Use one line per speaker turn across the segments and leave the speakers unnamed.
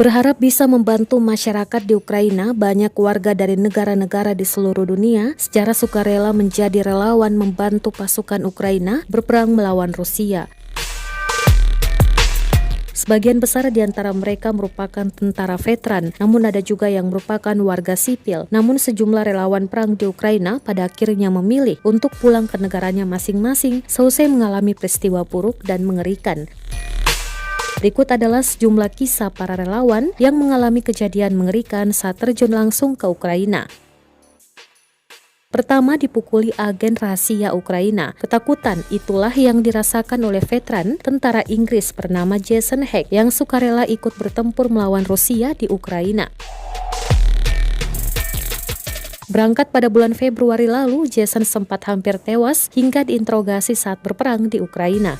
Berharap bisa membantu masyarakat di Ukraina, banyak warga dari negara-negara di seluruh dunia secara sukarela menjadi relawan membantu pasukan Ukraina berperang melawan Rusia. Sebagian besar di antara mereka merupakan tentara veteran, namun ada juga yang merupakan warga sipil. Namun sejumlah relawan perang di Ukraina pada akhirnya memilih untuk pulang ke negaranya masing-masing seusai mengalami peristiwa buruk dan mengerikan. Berikut adalah sejumlah kisah para relawan yang mengalami kejadian mengerikan saat terjun langsung ke Ukraina. Pertama, dipukuli agen rahasia Ukraina. Ketakutan itulah yang dirasakan oleh veteran tentara Inggris bernama Jason Haigh yang sukarela ikut bertempur melawan Rusia di Ukraina. Berangkat pada bulan Februari lalu, Jason sempat hampir tewas hingga diinterogasi saat berperang di Ukraina.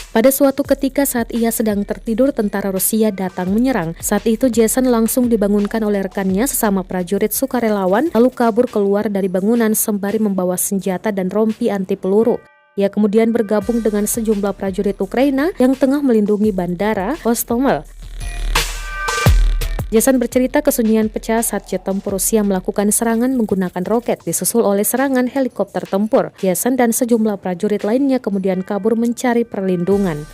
Pada suatu ketika saat ia sedang tertidur, tentara Rusia datang menyerang. Saat itu Jason langsung dibangunkan oleh rekannya sesama prajurit sukarelawan, lalu kabur keluar dari bangunan sembari membawa senjata dan rompi anti peluru. Ia kemudian bergabung dengan sejumlah prajurit Ukraina yang tengah melindungi bandara Hostomel. Jason bercerita kesunyian pecah saat jet tempur Rusia melakukan serangan menggunakan roket, disusul oleh serangan helikopter tempur. Jason dan sejumlah prajurit lainnya kemudian kabur mencari perlindungan.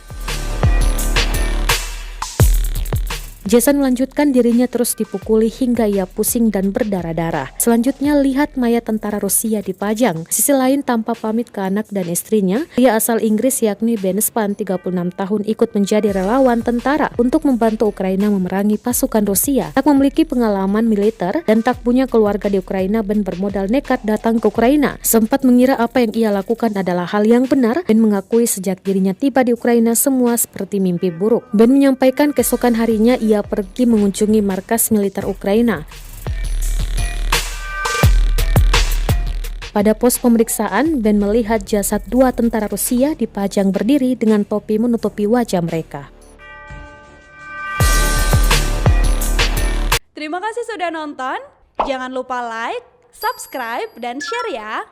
Jason melanjutkan, dirinya terus dipukuli hingga ia pusing dan berdarah-darah. Selanjutnya lihat mayat tentara Rusia dipajang. Sisi lain tanpa pamit ke anak dan istrinya, pria asal Inggris yakni Ben Span 36 tahun ikut menjadi relawan tentara untuk membantu Ukraina memerangi pasukan Rusia. Tak memiliki pengalaman militer dan tak punya keluarga di Ukraina, Ben bermodal nekat datang ke Ukraina. Sempat mengira apa yang ia lakukan adalah hal yang benar. Ben mengakui sejak dirinya tiba di Ukraina semua seperti mimpi buruk. Ben menyampaikan keesokan harinya ia pergi mengunjungi markas militer Ukraina. Pada pos pemeriksaan, Ben melihat jasad dua tentara Rusia dipajang berdiri dengan topi menutupi wajah mereka.
Terima kasih sudah nonton. Jangan lupa like, subscribe, dan share ya.